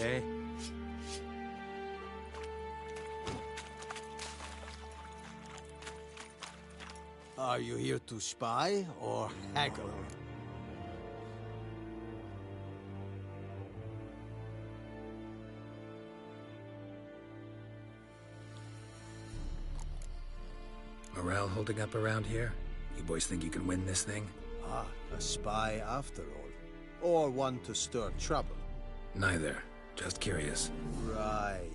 okay? Are you here to spy or haggle? Morale holding up around here? You boys think you can win this thing? Ah, a spy after all. Or one to stir trouble. Neither. Just curious. Right.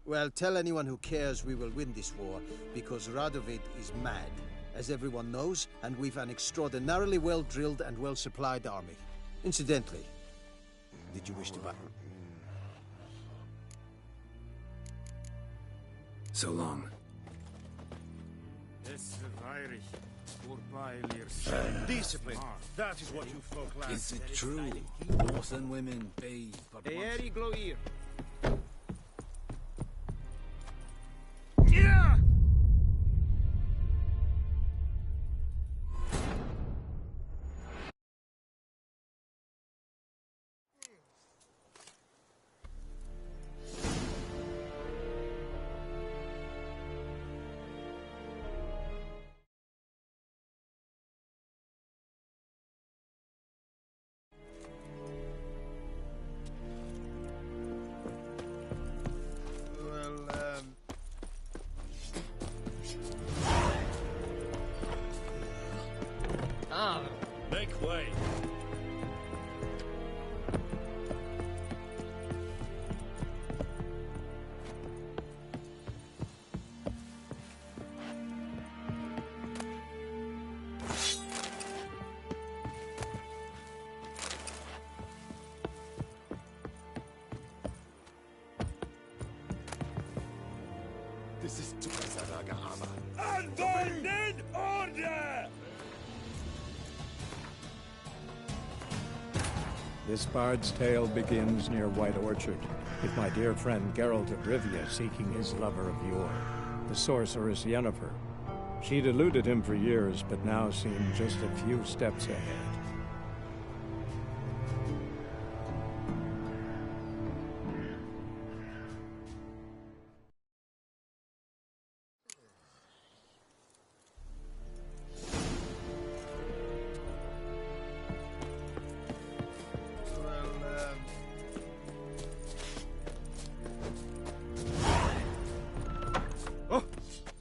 Well, tell anyone who cares we will win this war, because Radovid is mad, as everyone knows, and we've an extraordinarily well-drilled and well-supplied army. Incidentally, did you wish to buy? So long. Discipline. That is what you folk lack. Is it true? Northern women bathe but once. Make way. This is Tukazaraga Ama. Anton in order! This bard's tale begins near White Orchard, with my dear friend Geralt of Rivia seeking his lover of yore, the sorceress Yennefer. She'd eluded him for years, but now seemed just a few steps ahead.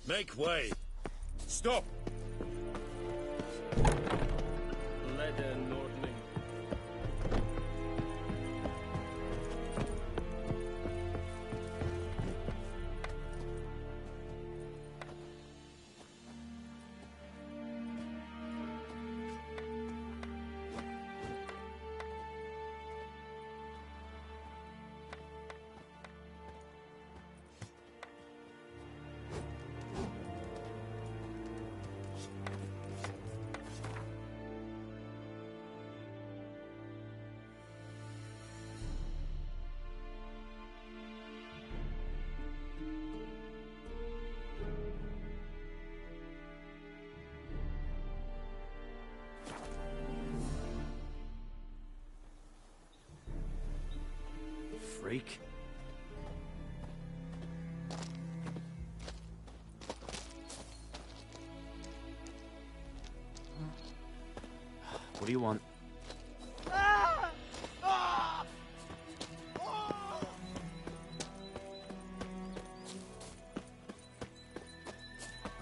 Make way. Stop. Leder Nordling. Freak. What do you want?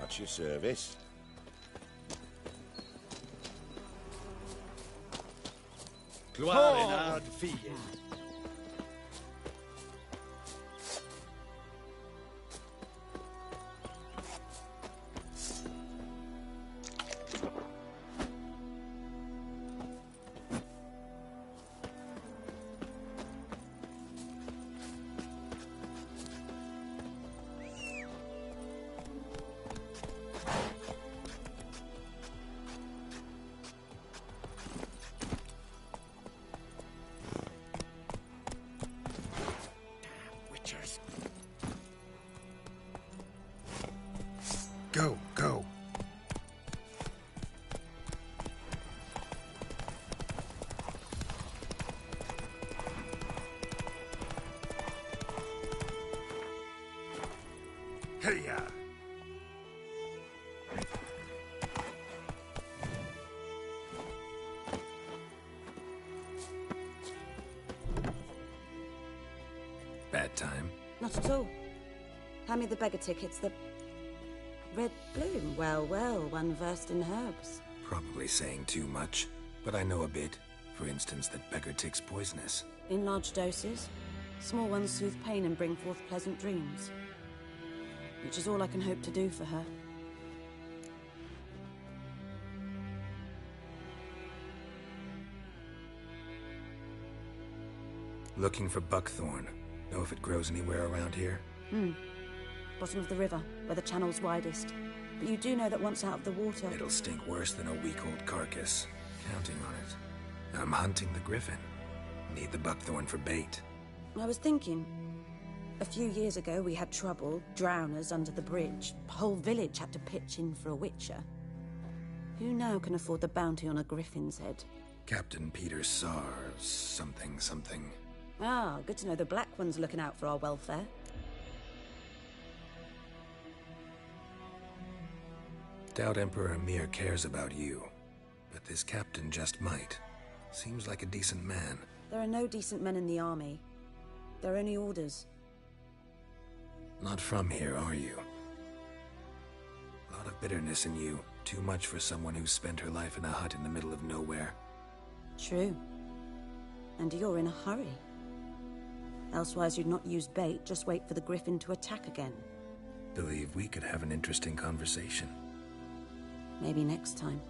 At your service. Gloire en ard fie. Go, go. Hey-ya! Bad time? Not at all. Hand me the beggar tickets, the red bloom. Well, well, one versed in herbs. Probably saying too much, but I know a bit. For instance, that beggar tick's poisonous. In large doses. Small ones soothe pain and bring forth pleasant dreams. Which is all I can hope to do for her. Looking for buckthorn. Know if it grows anywhere around here? Bottom of the river, where the channel's widest. But you do know that once out of the water... It'll stink worse than a week-old carcass. Counting on it. I'm hunting the griffin. Need the buckthorn for bait. I was thinking... A few years ago, we had trouble, drowners under the bridge. The whole village had to pitch in for a witcher. Who now can afford the bounty on a griffin's head? Captain Peter Sars, something. Ah, good to know the Black One's looking out for our welfare. Doubt Emperor Emir cares about you, but this captain just might. Seems like a decent man. There are no decent men in the army. There are only orders. Not from here, are you? A lot of bitterness in you. Too much for someone who's spent her life in a hut in the middle of nowhere. True. And you're in a hurry. Elsewise you'd not use bait, just wait for the griffin to attack again. Believe we could have an interesting conversation. Maybe next time.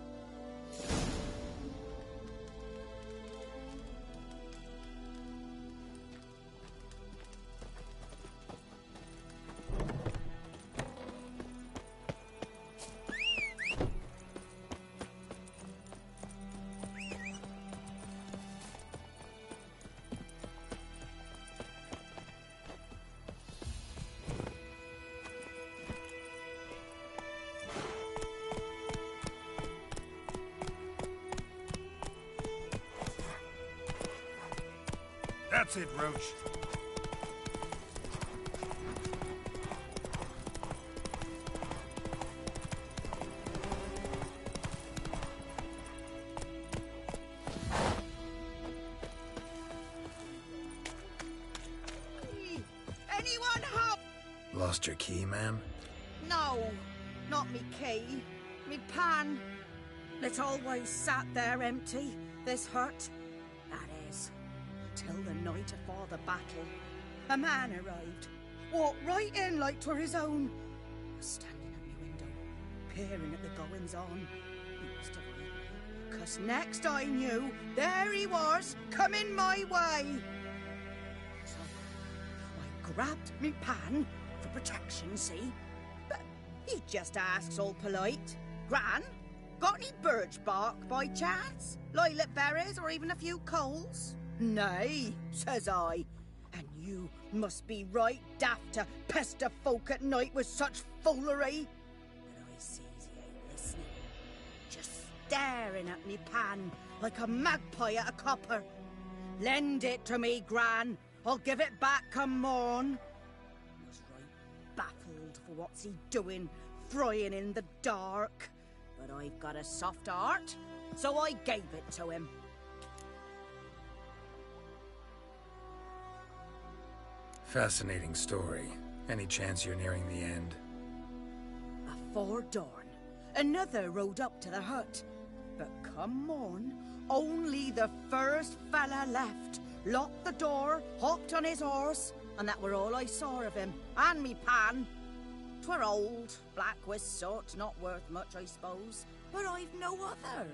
That's it, Roach. Anyone help? Lost your key, ma'am? No, not me key. Me pan. It always sat there empty, this hut. That is, till the night afore the battle. A man arrived, walked right in like 'twere his own. Was standing at me window, peering at the goings-on. He must have read me, 'cause next I knew, there he was, coming my way. So, I grabbed me pan, for protection, see? But he just asks all polite, Gran, got any birch bark by chance? Lilac berries or even a few coals? Nay, says I. And you must be right daft to pester folk at night with such foolery. But I sees he ain't listening. Just staring at me pan like a magpie at a copper. Lend it to me, Gran. I'll give it back come morn. I was right baffled for what's he doing, frying in the dark. But I've got a soft heart, so I gave it to him. Fascinating story. Any chance you're nearing the end? Afore dawn, another rode up to the hut. But come morn, only the first fella left. Locked the door, hopped on his horse, and that were all I saw of him, and me pan. 'Twere old, black with soot, not worth much, I suppose, but I've no other.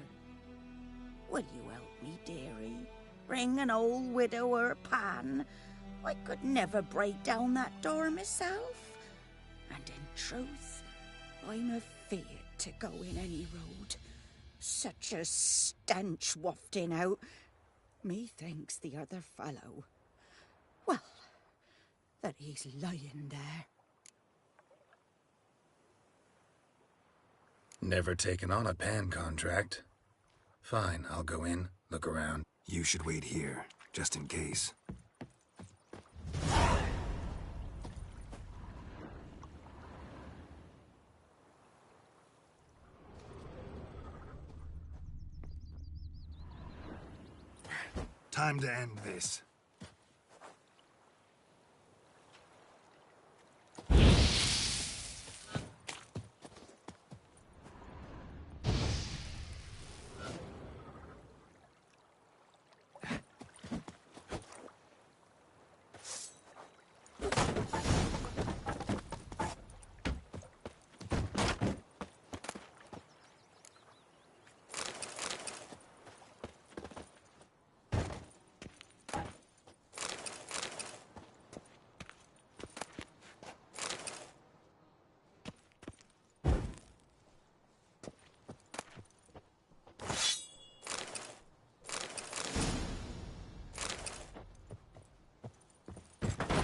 Will you help me, dearie? Bring an old widower pan? I could never break down that door myself. And in truth, I'm afeard to go in any road. Such a stench wafting out. Methinks the other fellow, well, that he's lying there. Never taken on a pan contract. Fine, I'll go in, look around. You should wait here, just in case. Time to end this.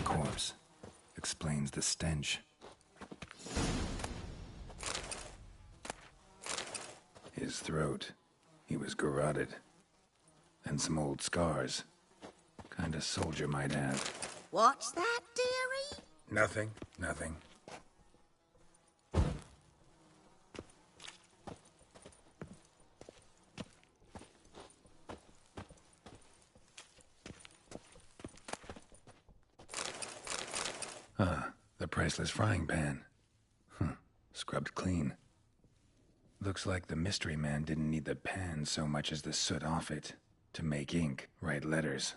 Corpse explains the stench. His throat, he was garroted. And some old scars. Kind of soldier might have. What's that, dearie? Nothing, nothing. The priceless frying pan. Scrubbed clean. Looks like the mystery man didn't need the pan so much as the soot off it to make ink, write letters.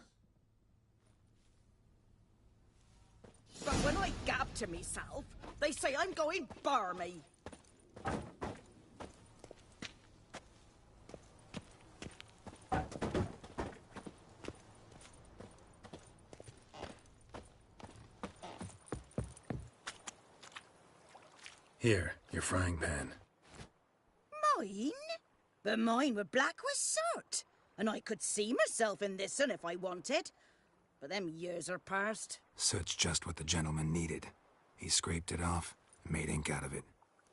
But when I gab to myself, they say I'm going barmy. Here, your frying pan. Mine? But mine were black with soot. And I could see myself in this one if I wanted. But them years are past. Soot's just what the gentleman needed. He scraped it off, made ink out of it.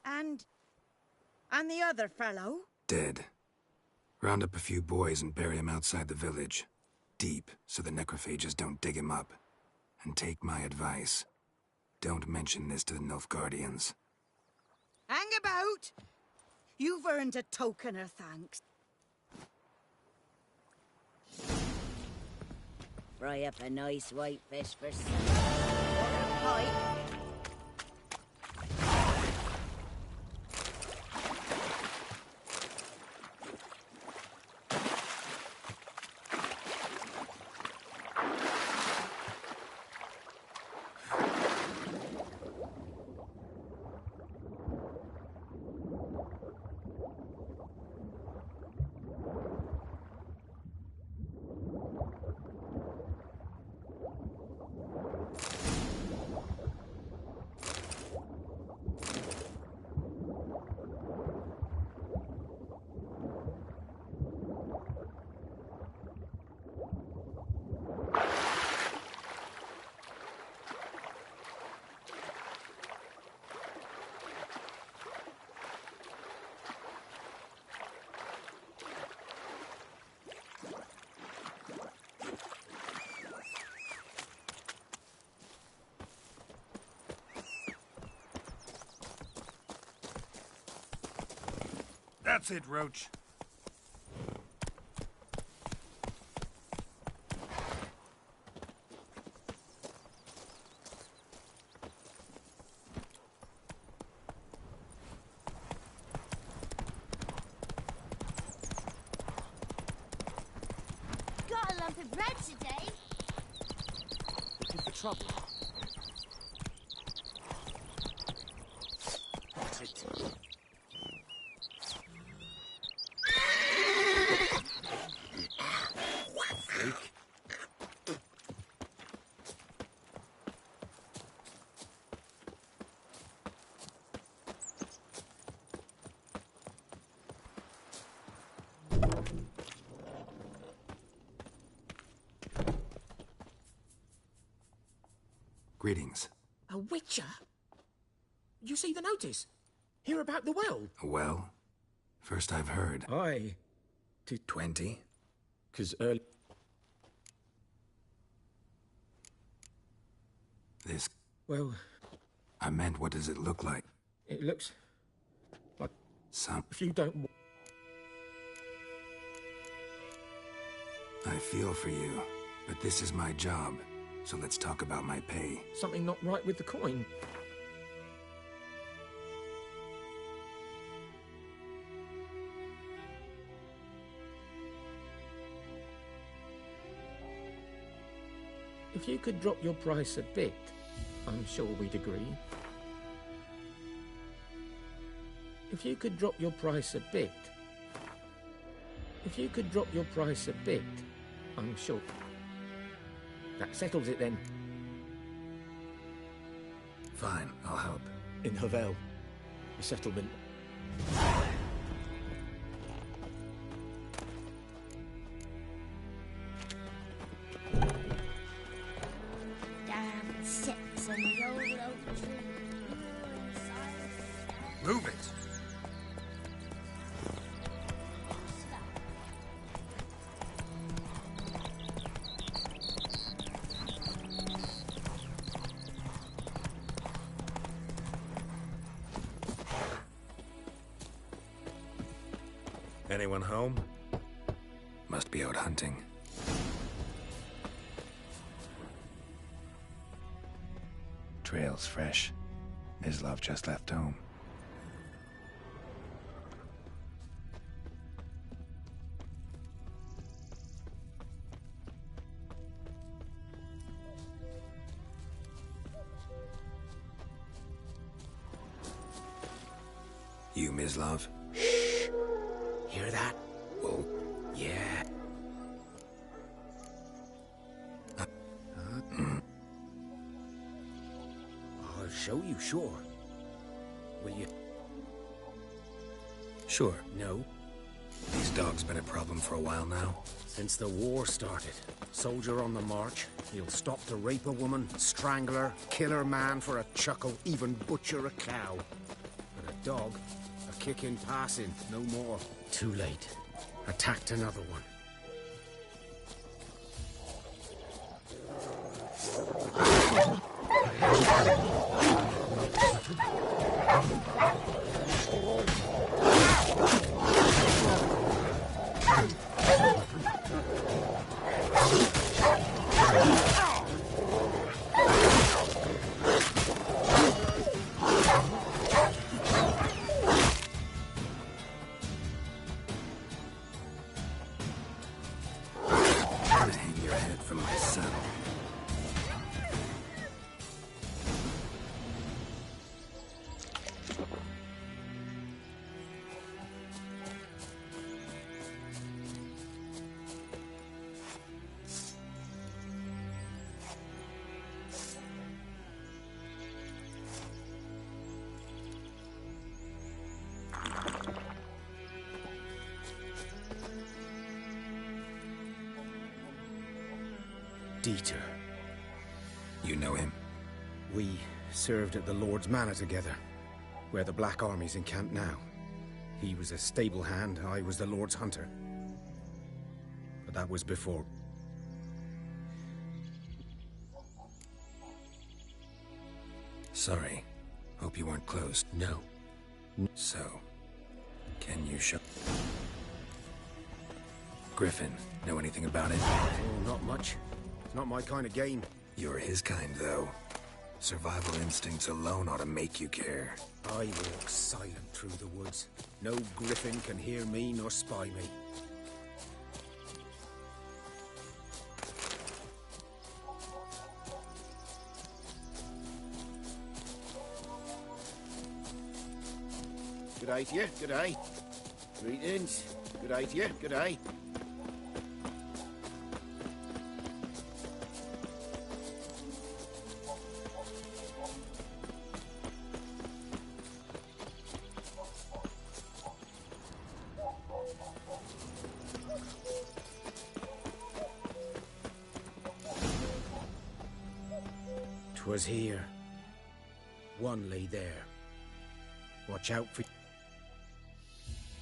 And the other fellow? Dead. Round up a few boys and bury him outside the village. Deep, so the necrophages don't dig him up. And take my advice. Don't mention this to the Nilfgaardians. Hang about! You've earned a token of thanks. Fry up a nice white fish for supper. Pie. That's it, Roach. Got a lump of bread today. Looking for trouble. Got it. Freak. Greetings. A witcher? You see the notice? Hear about the well? Well, first I've heard. Aye. 20? 'Cause early... This... Well... I meant, what does it look like? It looks... like... Some... If you don't... I feel for you, but this is my job, so let's talk about my pay. Something not right with the coin. If you could drop your price a bit, I'm sure we'd agree. If you could drop your price a bit. If you could drop your price a bit, I'm sure. That settles it then. Fine, I'll help. In Havel, the settlement. Damn six and the old oak tree. Move it! Anyone home? Must be out hunting. Trail's fresh. Mislav just left home. You, Mislav? Hear that? Well, Yeah. I'll show you, sure. Will you? sure. No. These dogs been a problem for a while now. Since the war started. Soldier on the march. He'll stop to rape a woman, strangle her, kill her man for a chuckle, even butcher a cow. But a dog, a kick in passing, no more. Too late. Attacked another one. Gonna hang your head from my saddle. Dieter. You know him? We served at the Lord's Manor together, where the Black Army's encamped now. He was a stable hand, I was the Lord's hunter. But that was before. Sorry. Hope you weren't close. No. So, can you show... Griffin, know anything about it? Oh, not much. It's not my kind of game. You're his kind, though. Survival instincts alone ought to make you care. I walk silent through the woods. No griffin can hear me nor spy me. Good day to you, good day. Greetings. Good day to you, good day. Was here. One lay there. Watch out for...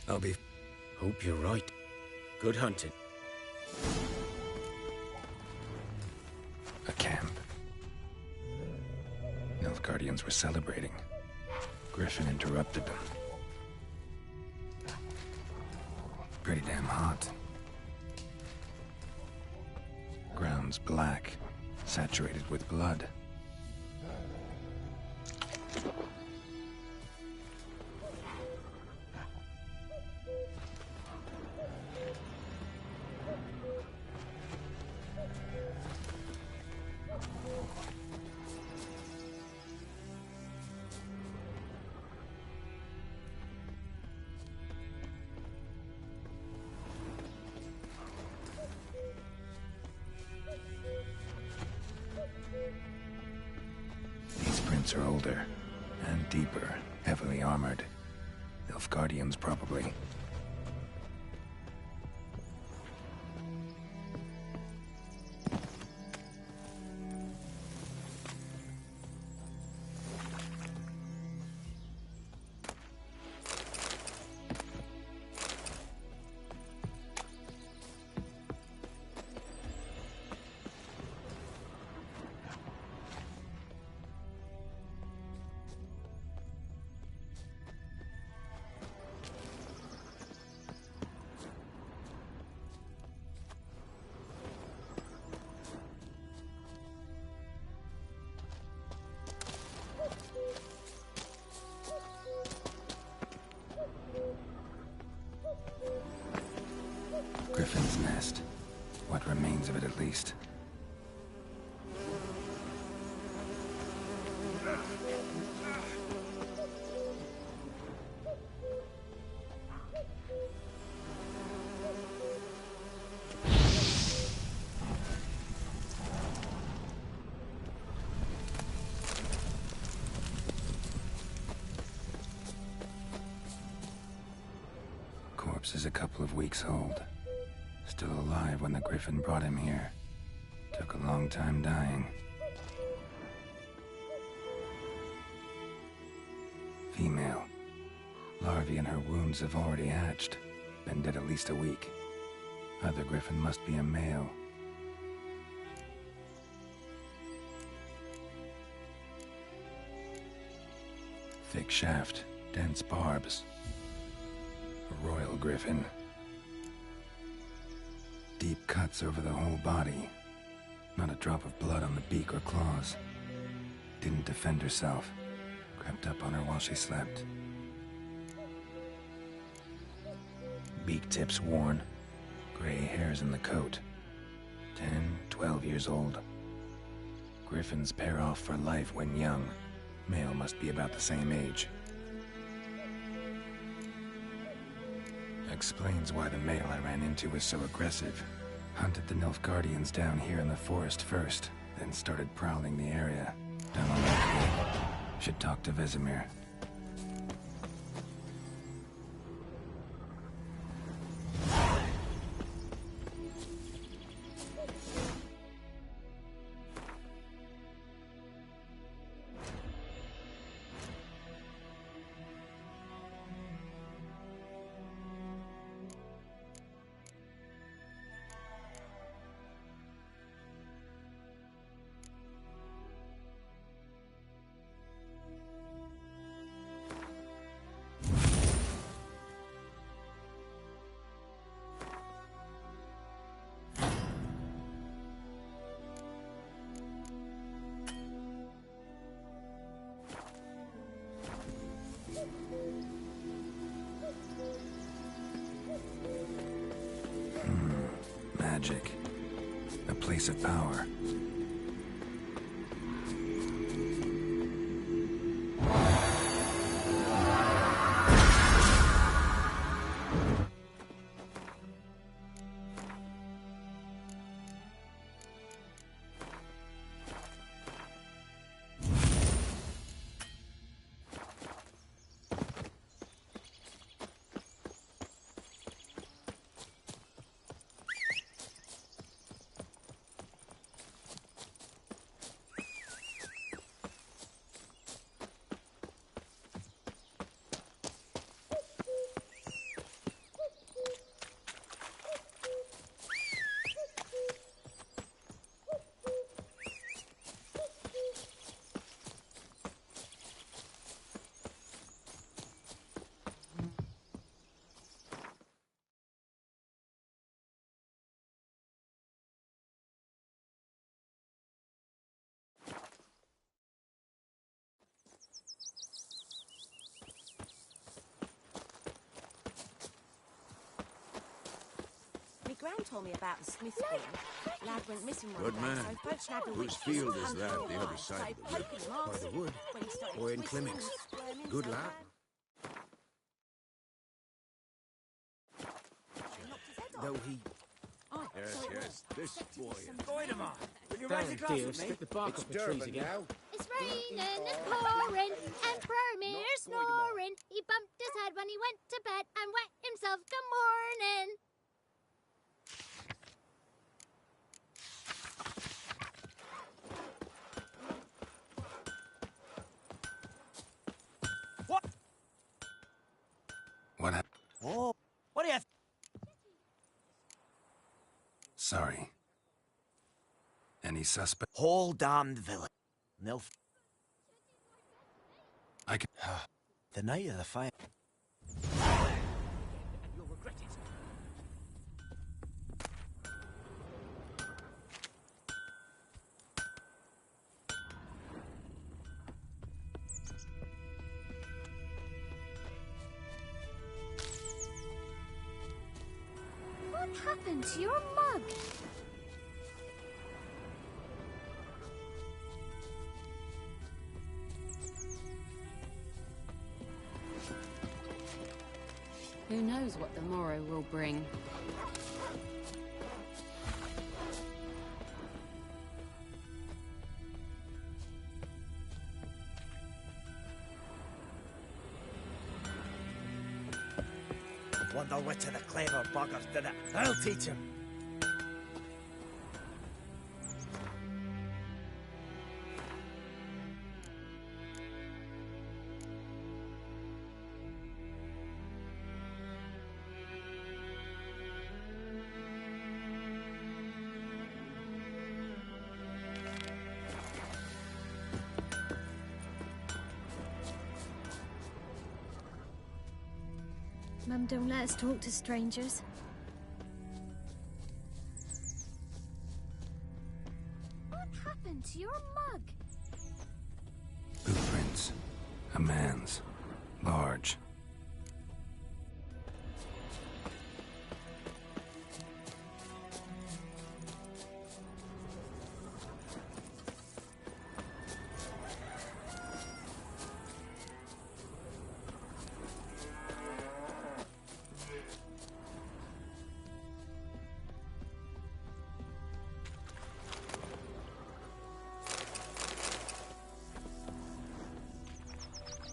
I'll be... Hope you're right. Good hunting. A camp. Nilfgaardians were celebrating. Griffin interrupted them. Pretty damn hot. stones black, saturated with blood. Are older and deeper, heavily armored. Nilfgaardians, probably. Griffin's nest. What remains of it, at least. Corpse is a couple of weeks old. Still alive when the Griffin brought him here. Took a long time dying. Female. Larvae in her wounds have already hatched. Been dead at least a week. Other Griffin must be a male. Thick shaft, dense barbs. A royal Griffin. Deep cuts over the whole body. Not a drop of blood on the beak or claws. Didn't defend herself. Crept up on her while she slept. Beak tips worn. Gray hairs in the coat. 10, 12 years old. Griffins pair off for life when young. Male must be about the same age. Explains why the male I ran into was so aggressive. Hunted the Nilfgaardians down here in the forest first, then started prowling the area. Done all I could. Should talk to Vesemir. Magic. A place of power. Gran told me about the Smith boy. Lad went missing one Good day, man. so folks nabbed a Whose witch field and is hunted that, her the by, other side of the started river? poking him By the asking wood? when he started Or in twisting Clemmings? and squirming Good so lad. bad. Though he... Yes, this boy. Voidemar, will you Down, raise a glass dear, with me? stick the bark It's up the trees Durban again. now. It's raining and pouring, Emperor Mere snoring. He bumped his head when he went to bed and wet himself. Good morning. What happened? Oh, what do you... Sorry. Any suspect? Whole damned village. Nilf. I can... The night of the fire. You'll regret it. What happened to your mug? Who knows what the morrow will bring? Wonder which of the clever buggers did it. I'll teach him. Mum don't let us talk to strangers. What happened to your mug? Footprints. A man's. Large.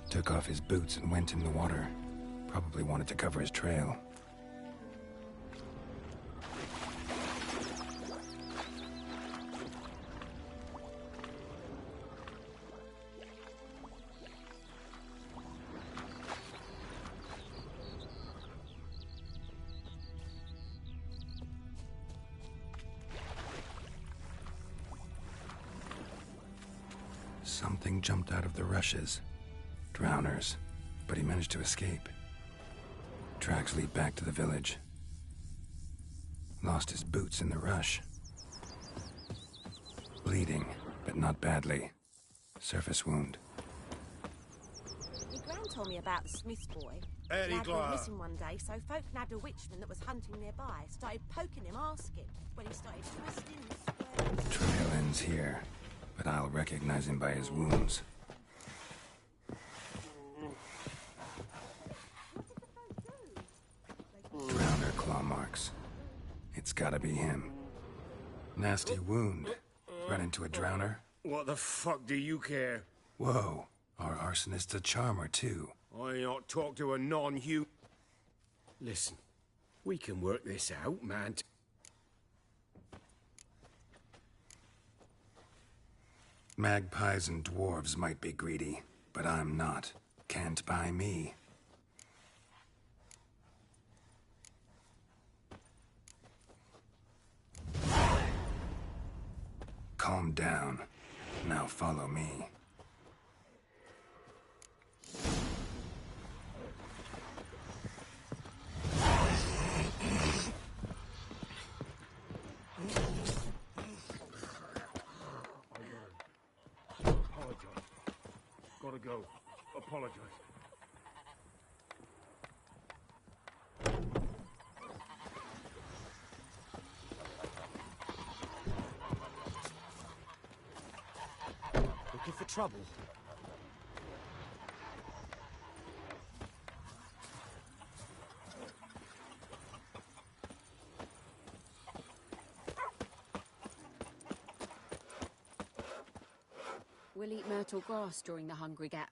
Took off his boots and went in the water. Probably wanted to cover his trail. Something jumped out of the rushes. Drowners, but he managed to escape. Tracks lead back to the village. Lost his boots in the rush. Bleeding, but not badly. Surface wound. My gran told me about the Smith boy. Eddie Lad went Glar. missing one day, so folk nabbed a witchman that was hunting nearby. Started poking him, asking when he started twisting and squirming. Trail ends here, but I'll recognize him by his wounds. Drowner claw marks. It's gotta be him. Nasty wound. Run into a drowner? What the fuck do you care? Whoa, our arsonist's a charmer too. I not talk to a non-human. Listen, we can work this out, man. Magpies and dwarves might be greedy, but I'm not. Can't buy me. Calm down. Now follow me. Apologize. Gotta go. Apologize. trouble. We'll eat myrtle grass during the Hungry Gap.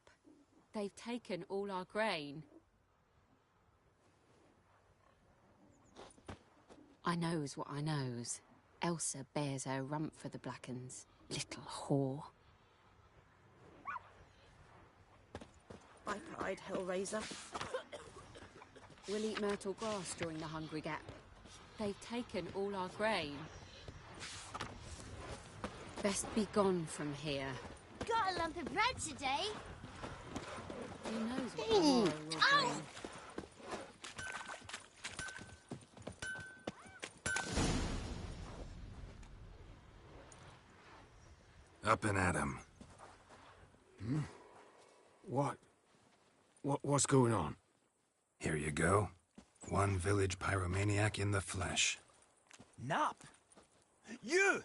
They've taken all our grain. I knows what I knows. Elsa bears her rump for the Blackens. Little whore. I cried, Hellraiser. We'll eat myrtle grass during the Hungry Gap. They've taken all our grain. Best be gone from here. Got a lump of bread today. Who knows what tomorrow will bring? Up and at 'em. What's going on? Here you go. One village pyromaniac in the flesh. Nap? You!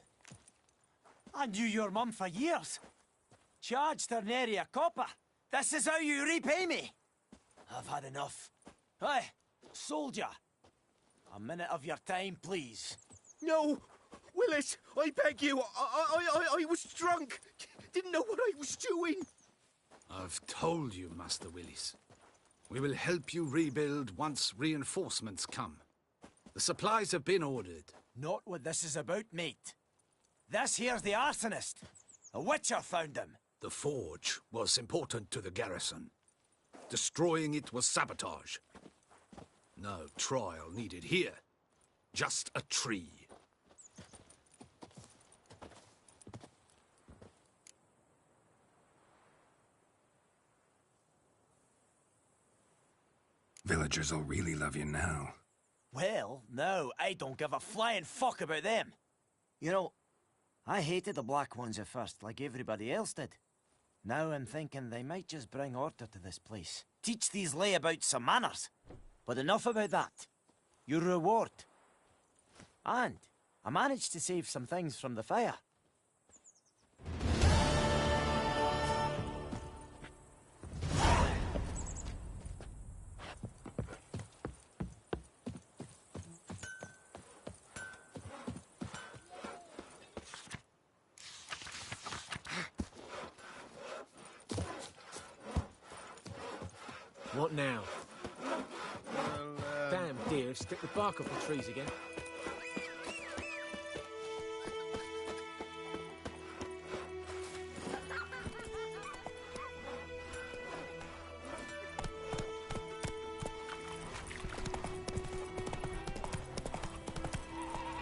I knew your mum for years. Charged her nary a copper. This is how you repay me. I've had enough. Hey, soldier. A minute of your time, please. No! Willis, I beg you. I was drunk. Didn't know what I was doing. I've told you, Master Willis. We will help you rebuild once reinforcements come. The supplies have been ordered. Not what this is about, mate. This here's the arsonist. A witcher found him. The forge was important to the garrison. Destroying it was sabotage. No trial needed here. Just a tree. Villagers will really love you now. Well, no, I don't give a flying fuck about them. You know, I hated the Black Ones at first, like everybody else did. Now I'm thinking they might just bring order to this place. Teach these layabouts some manners. But enough about that. Your reward. And I managed to save some things from the fire. What now? Damn deer, stick the bark off the trees again.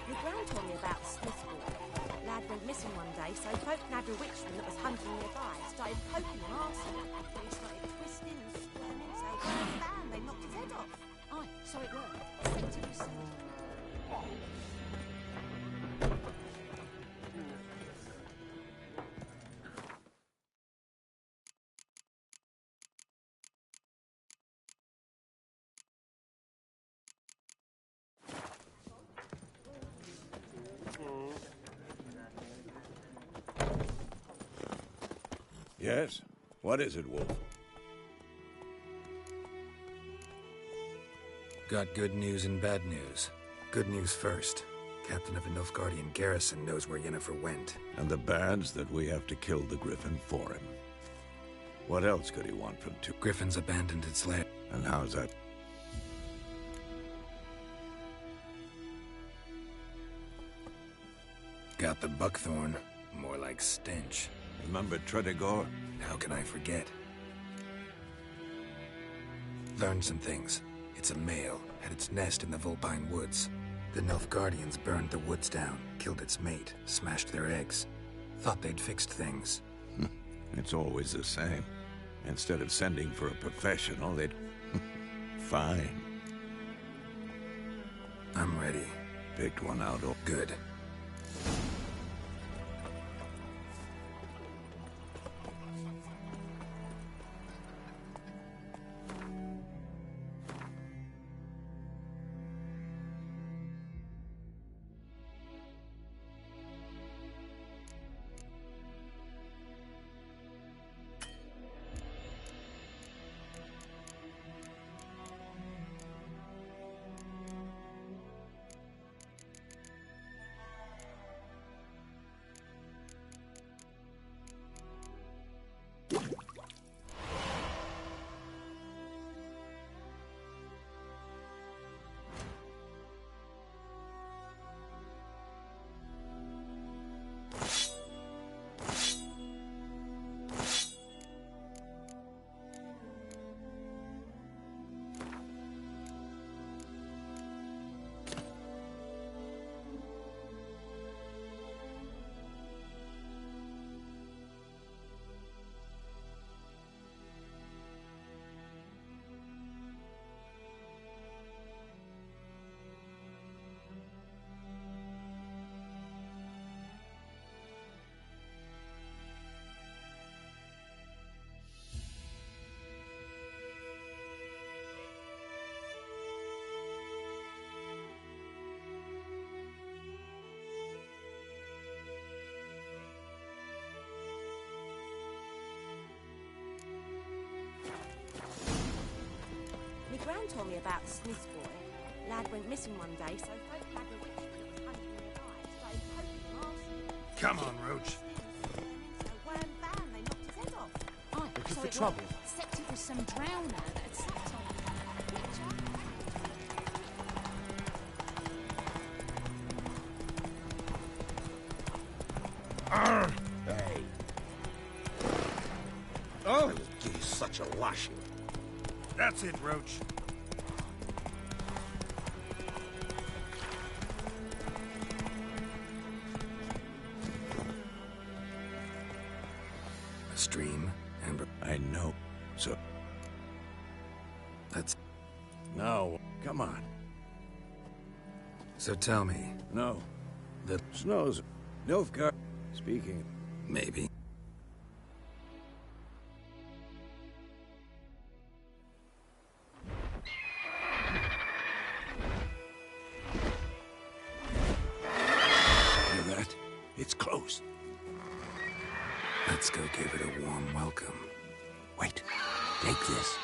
Your gran told me about Smithball. That lad went missing one day, so folk nabbed a witchman that was hunting nearby. Started poking him arsehole. And he started twisting and squirming, so bam, they knocked his head off. Aye, so it were. Think to yourself. Yes? What is it, Wolf? Got good news and bad news. Good news first. Captain of the Nilfgaardian garrison knows where Yennefer went. And the bad's that we have to kill the Griffin for him. What else could he want from two? Griffin's abandoned its lair. And how's that? Got the buckthorn. More like stench. Remember Tredegor? How can I forget? Learned some things. It's a male, had its nest in the Vulpine Woods. The Nilfgaardians burned the woods down, killed its mate, smashed their eggs. Thought they'd fixed things. It's always the same. Instead of sending for a professional, they'd... Fine. I'm ready. Picked one out. Good. Gran told me about the Smith's boy. Lad went missing one day, so folk flagged the witch that was hunting nearby. Started poking arson. Come on, Roach. So wham bam, they knocked his head off. Oh, Looking so for it trouble? was, except it was some drowner that had sacked on him. Hey. Oh, he'll give you such a lashing. That's it, Roach. A stream, Amber. I know. So, That's... no, come on. So tell me. No. The snows. Nilfgaard. Speaking. Maybe. Hear that? It's close. Let's go give it a warm welcome. Wait. Take this.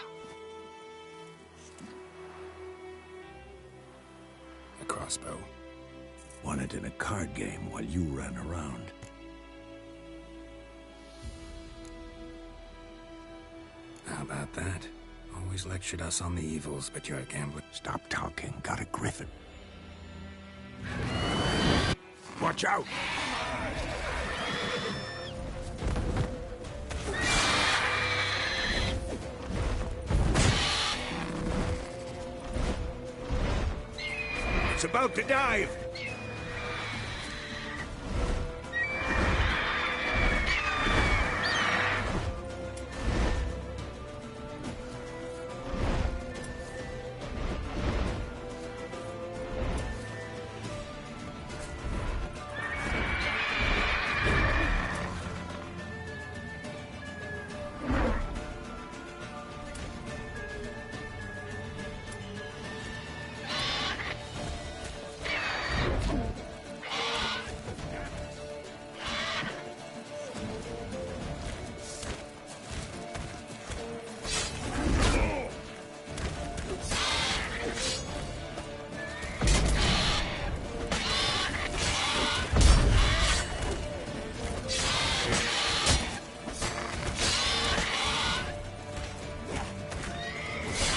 A crossbow. Won it in a card game while you ran around. How about that? Always lectured us on the evils, but you're a gambler. Stop talking. Got a griffin. Watch out! It's about to dive!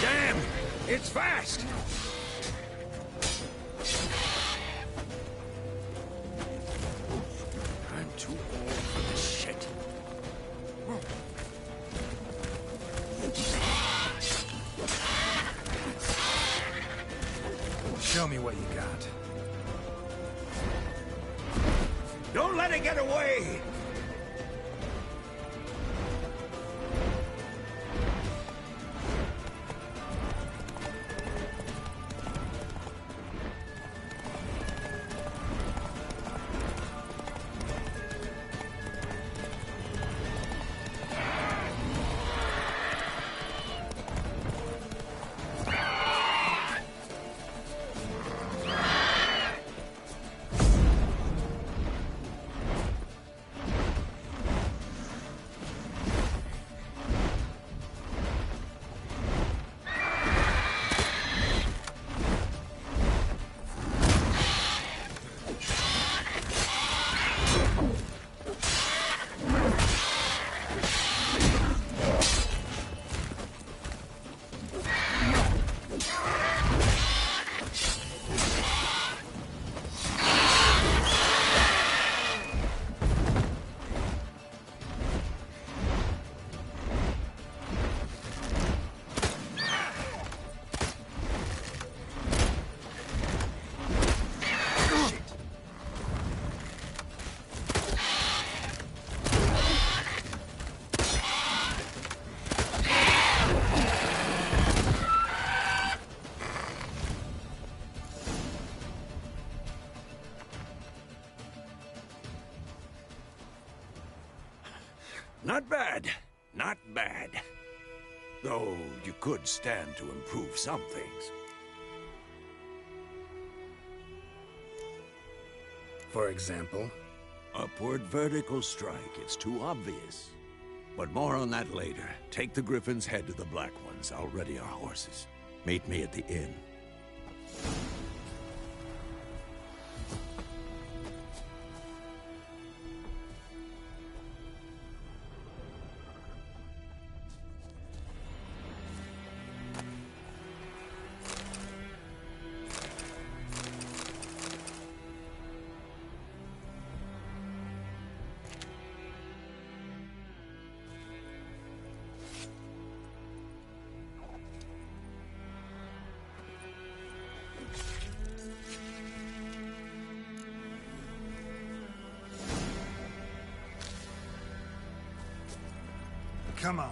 Damn! It's fast! I'm too old for this shit. Show me what you got. Don't let it get away! Not bad. Not bad. Though you could stand to improve some things. For example? Upward vertical strike. It's too obvious. But more on that later. Take the Griffin's head to the Black Ones. I'll ready our horses. Meet me at the inn. Come on.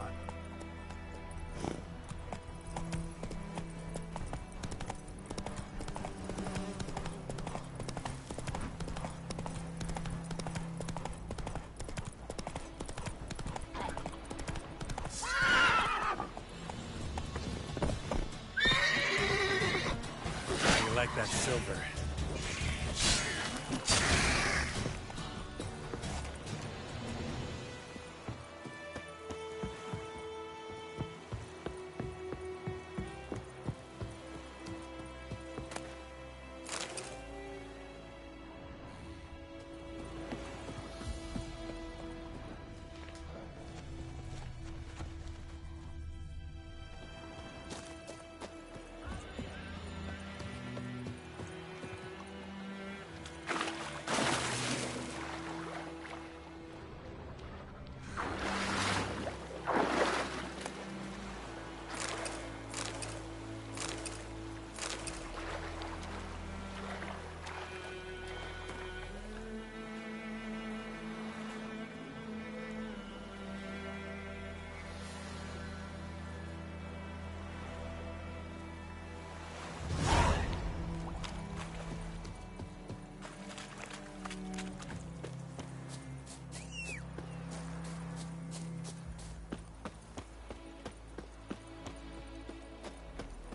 You like that silver?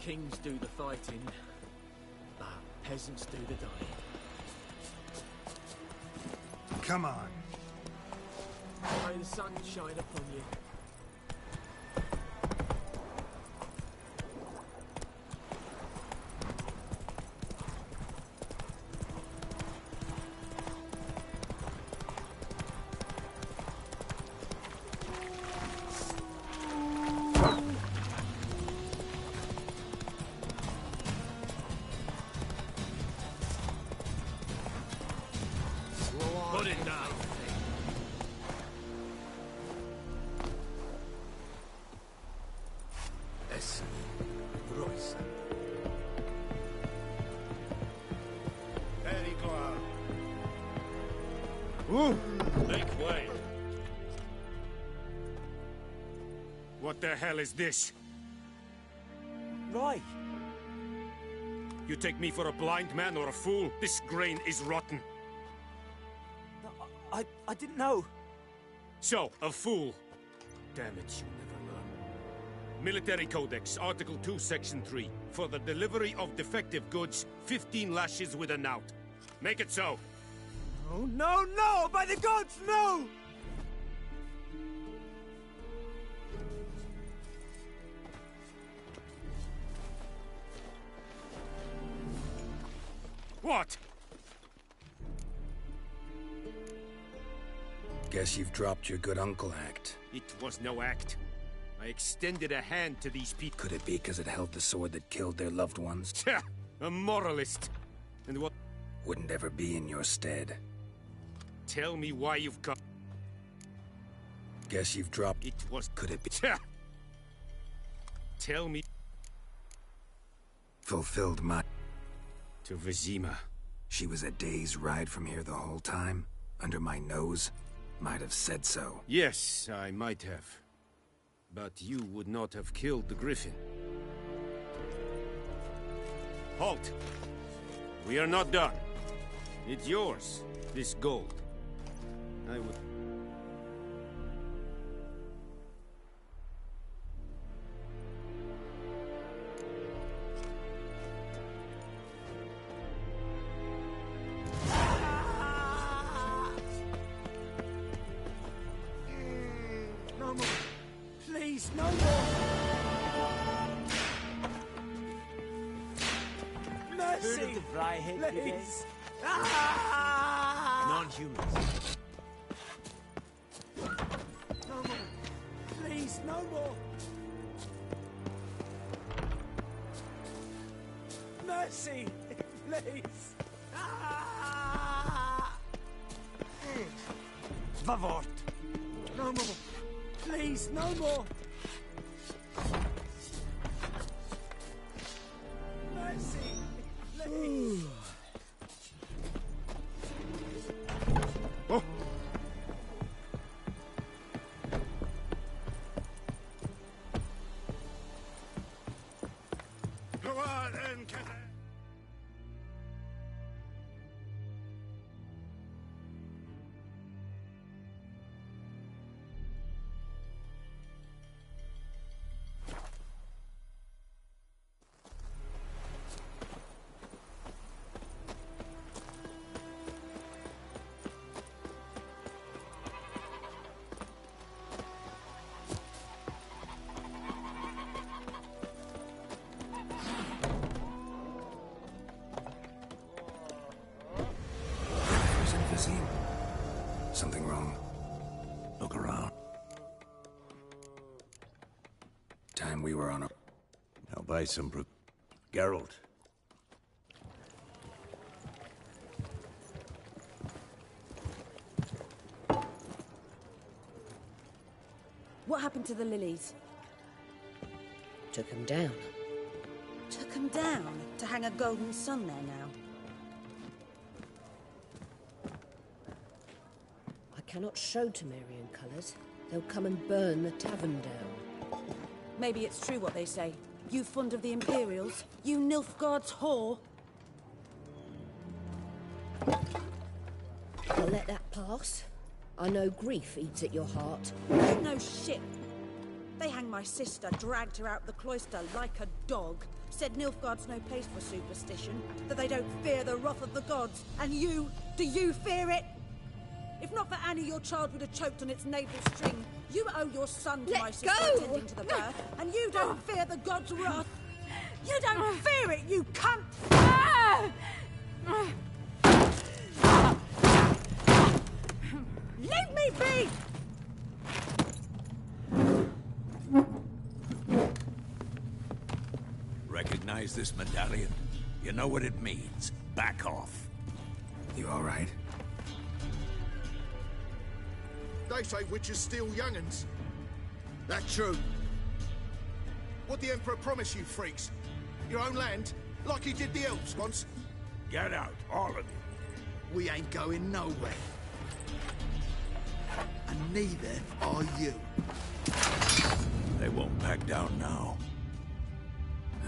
Kings do the fighting, but peasants do the dying. Come on. May the sun shine upon you. Put it down. Essen, Royce. Very glad. Make way. What the hell is this? Roy! You take me for a blind man or a fool? This grain is rotten. I didn't know. So, a fool. Damn it, you never learn. Military Codex, Article 2, Section 3. For the delivery of defective goods, 15 lashes with a knout. Make it so. Oh, no, no! By the gods, no! What? Guess you've dropped your good uncle act. It was no act. I extended a hand to these people. Could it be because it held the sword that killed their loved ones? A moralist. And what? Wouldn't ever be in your stead. Tell me why you've come. Guess you've dropped... It was... Could it be... Tell me... Fulfilled my... To Vizima. She was a day's ride from here the whole time? Under my nose? Might have said so. Yes, I might have. But you would not have killed the Griffin. Halt! We are not done. It's yours, this gold. I would... No more. Please, no more. Heard of the Vryhead Brigade? Non-humans. No more. Please, no more. Mercy, please. Vavort. No more. Please, no more. Mercy, please. Oh. Something wrong? Look around. Time we were on a... Now buy some Geralt. What happened to the lilies? Took them down. Took them down? To hang a golden sun there now? I cannot show Temerian colours. They'll come and burn the tavern down. Maybe it's true what they say. You fond of the Imperials? You Nilfgaard's whore? I'll let that pass. I know grief eats at your heart. No shit. They hanged my sister, dragged her out the cloister like a dog. Said Nilfgaard's no place for superstition, that they don't fear the wrath of the gods. And you, do you fear it? If not for Annie, your child would have choked on its navel string. You owe your son to my sister attending to the birth, and you don't fear the gods' wrath. You don't fear it, you cunt! Leave me be! Recognize this medallion? You know what it means. Back off. You all right? They say witches steal young'uns. That true. What the Emperor promise you, freaks? Your own land? Like he did the elves once? Get out, all of you. We ain't going nowhere. And neither are you. They won't back down now.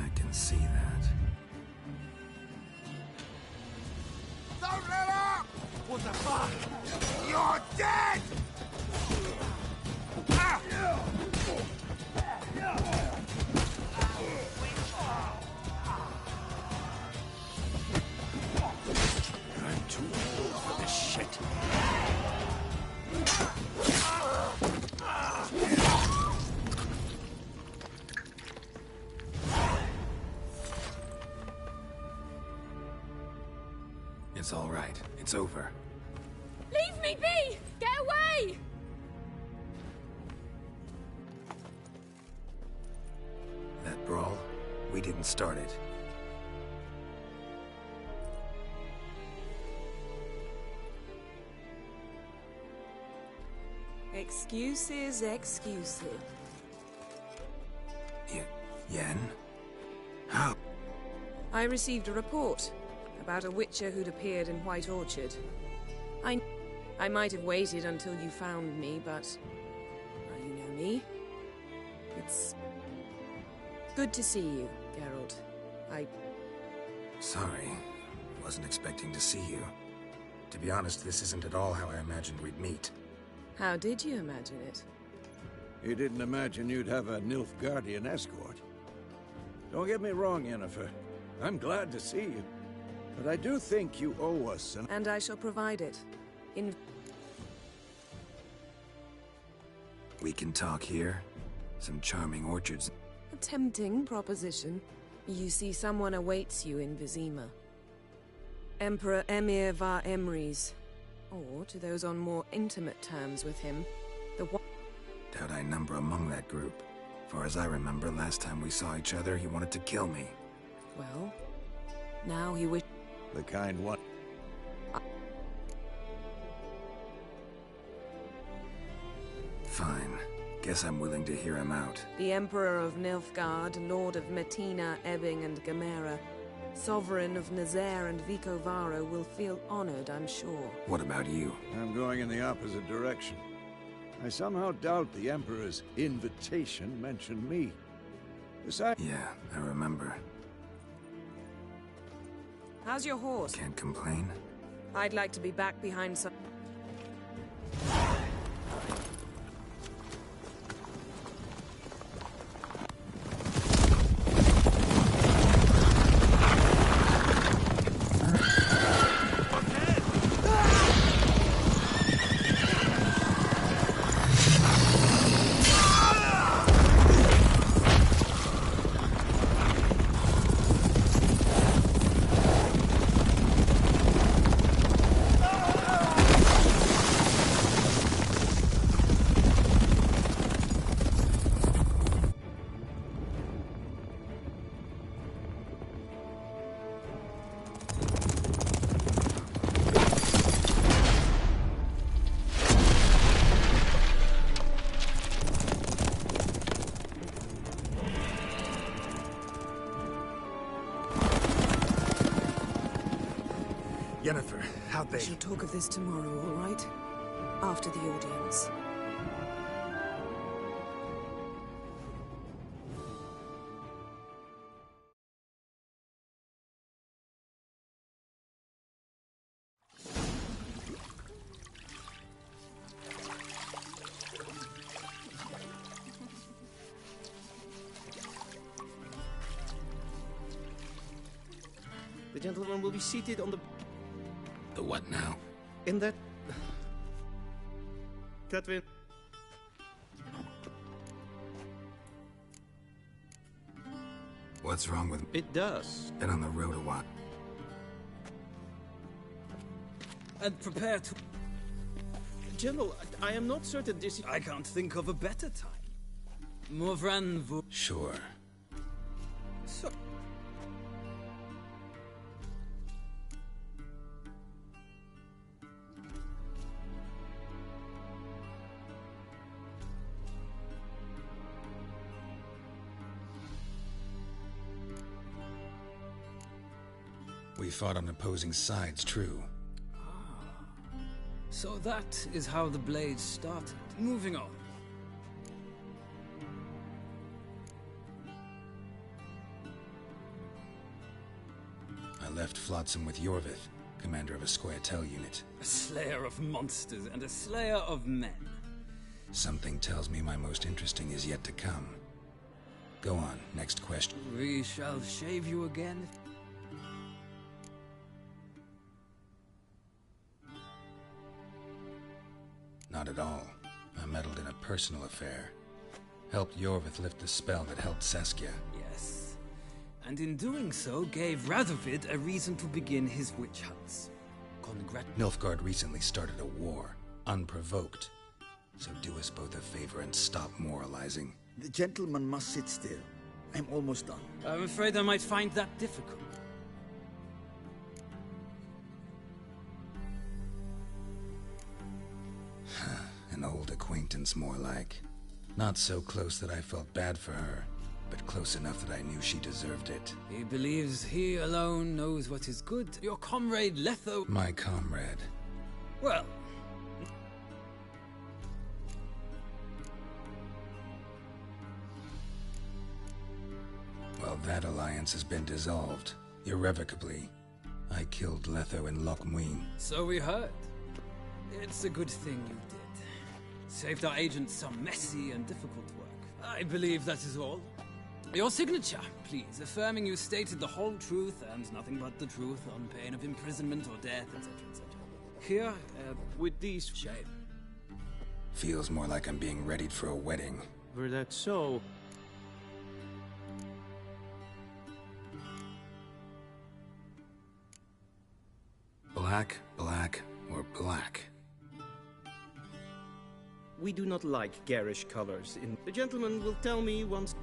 I can see that. Don't let up! What the fuck? You're dead! I'm too old for this shit. It's all right. It's over. Leave me be! Get away! That brawl, we didn't start it. Excuses, excuses. Yen? How? I received a report about a witcher who'd appeared in White Orchard. I might have waited until you found me, but... well, you know me. It's... good to see you, Geralt. Sorry. Wasn't expecting to see you. To be honest, this isn't at all how I imagined we'd meet. How did you imagine it? You didn't imagine you'd have a Nilfgaardian escort. Don't get me wrong, Yennefer. I'm glad to see you. But I do think you owe us an... And I shall provide it. We can talk here. Some charming orchards. A tempting proposition. You see, someone awaits you in Vizima. Emperor Emir var Emrys. Or to those on more intimate terms with him, the one... Doubt I number among that group. Far as I remember, last time we saw each other, he wanted to kill me. Well, now he wish... The kind one. Fine. Guess I'm willing to hear him out. The Emperor of Nilfgaard, Lord of Metina, Ebbing and Gamera, Sovereign of Nazaire and Vicovaro will feel honored, I'm sure. What about you? I'm going in the opposite direction. I somehow doubt the Emperor's invitation mentioned me. Besides... Yeah, I remember. How's your horse? Can't complain. I'd like to be back behind some... Yennefer, how'd they... We shall talk of this tomorrow, all right? After the audience. The gentleman will be seated on the... The what now? In that... Catwin. What's wrong with... It does. Been on the road a while. And prepare to... General, I am not certain this... I can't think of a better time. Morvran vo... Sure. So... We fought on opposing sides, true. So that is how the Blades started. Moving on. I left Flotsam with Yorvith, commander of a Scoia'tael unit. A slayer of monsters and a slayer of men. Something tells me my most interesting is yet to come. Go on, next question. We shall shave you again. Not at all. I meddled in a personal affair. Helped Yorvith lift the spell that held Saskia. Yes. And in doing so, gave Radovid a reason to begin his witch hunts. Nilfgaard recently started a war, unprovoked. So do us both a favor and stop moralizing. The gentleman must sit still. I'm almost done. I'm afraid I might find that difficult. An old acquaintance, more like. Not so close that I felt bad for her, but close enough that I knew she deserved it. He believes he alone knows what is good. Your comrade Letho... My comrade. Well... Well, that alliance has been dissolved. Irrevocably. I killed Letho in Loch Muin. So we heard. It's a good thing you did. Saved our agents some messy and difficult work. I believe that is all. Your signature, please, affirming you stated the whole truth and nothing but the truth on pain of imprisonment or death, etc., etc. Here, with these... Shame. Feels more like I'm being readied for a wedding. Were that so... black, black, or black? We do not like garish colors. The gentleman will tell me once...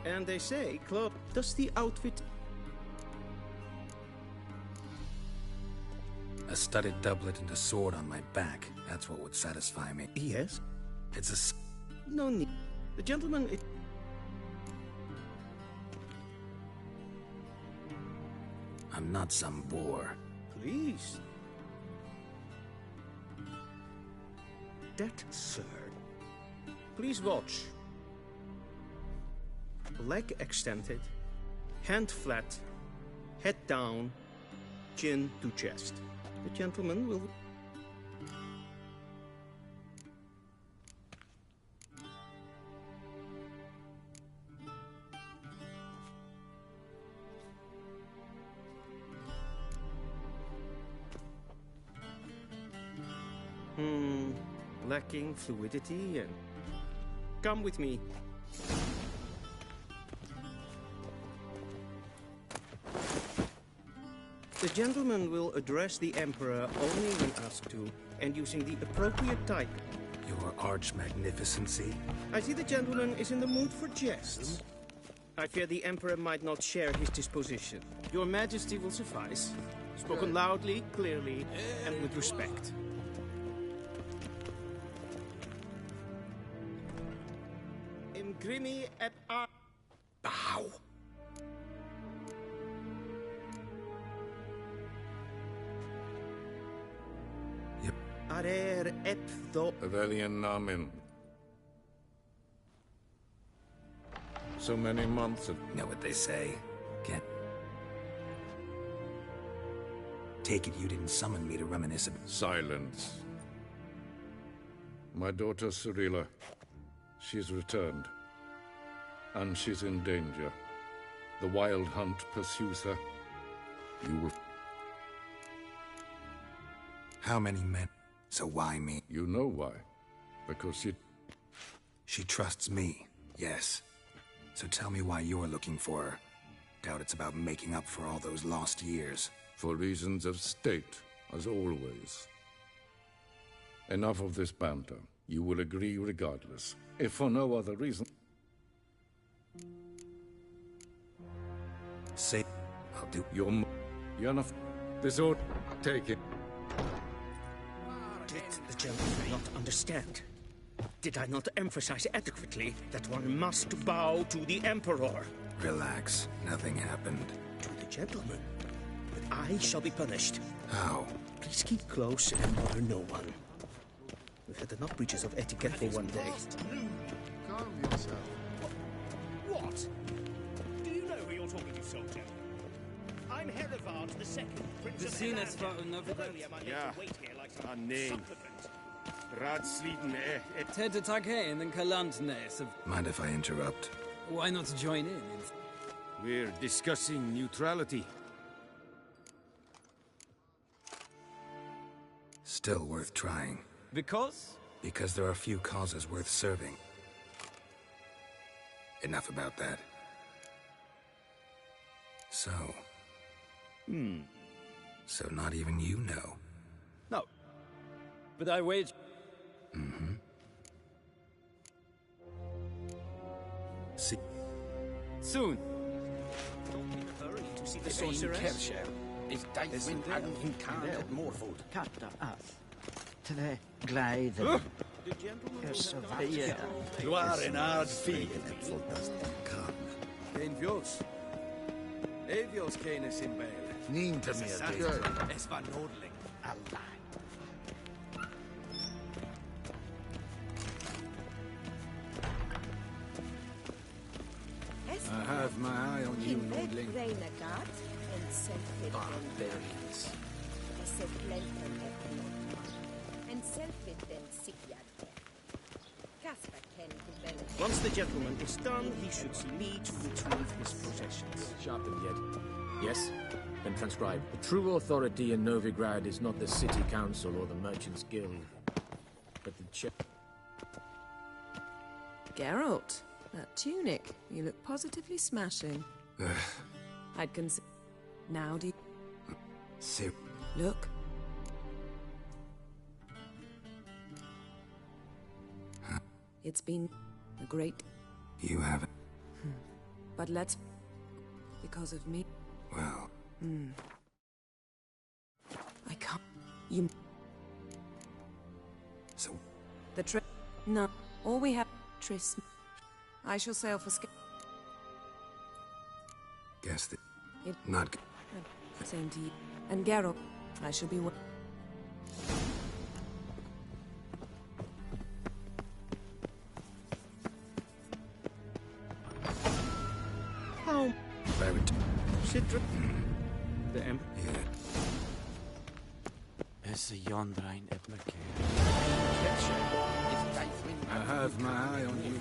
And they say, Claude, does the outfit... A studded doublet and a sword on my back. That's what would satisfy me. Yes? It's No need. The gentleman... I'm not some boor. Please. That, sir. Please watch. Leg extended, hand flat, head down, chin to chest. The gentleman will... Lacking fluidity and... Come with me. The gentleman will address the Emperor only when asked to, and using the appropriate type. Your arch-magnificency? I see the gentleman is in the mood for jests. I fear the Emperor might not share his disposition. Your Majesty will suffice. Spoken loudly, clearly, and with respect. Imgrimi et ar... Bow! Arer eptho... Avelian Namin. So many months of... Know what they say. Can't... Take it you didn't summon me to reminisce of... Silence. My daughter Cirilla. She's returned. And she's in danger. The Wild Hunt pursues her. You will... How many men? So why me? You know why. Because She trusts me, yes. So tell me why you're looking for her. Doubt it's about making up for all those lost years. For reasons of state, as always. Enough of this banter. You will agree regardless. If for no other reason... Say... I'll do... You're enough... This ought... Take it. Did the gentleman not understand? Did I not emphasize adequately that one must bow to the Emperor? Relax. Nothing happened. To the gentleman. But I shall be punished. How? Please keep close and bother no one. We've had enough breaches of etiquette for one day. Calm yourself. What? Do you know who you're talking to, soldier? I'm Herivard II, Prince of Ja, nee. Raadsleden, Ted Tage in Kalandnes of... Mind if I interrupt? Why not join in? We're discussing neutrality. Still worth trying. Because? Because there are few causes worth serving. Enough about that. So... So not even you know? No. But I wage... Mm-hmm. See... Soon. Don't be in a hurry to see the sorceress. Is Dicewin and Carl Morfold. Katta ath. Tre gleiden. The gentleman Sofia. Du är en ard fin. Kein Vjos. Evjos keine Simbele. Nien te meer. Es war Nordling. Allah. foodling. Renegat and self-fit. Barbarians. And self-fit then Sikyad. Casper Ken Once the gentleman is done, he should see me to retrieve his possessions. Sharpened yet? Yes? Then transcribe. The true authority in Novigrad is not the city council or the merchants' guild, but the Geralt, that tunic. You look positively smashing. I'd consider... Now do you... Look. It's been a great... You haven't. But let's... Because of me. Well... I can't... You... So... The trip... No. All we have... Tris... I shall sail for Guess that... It... Not good. Same to you. And Geralt, I shall be... How? Very... Sidra... The Emperor... Yeah. Is the Yondrain Iblacair? I have my eye on you.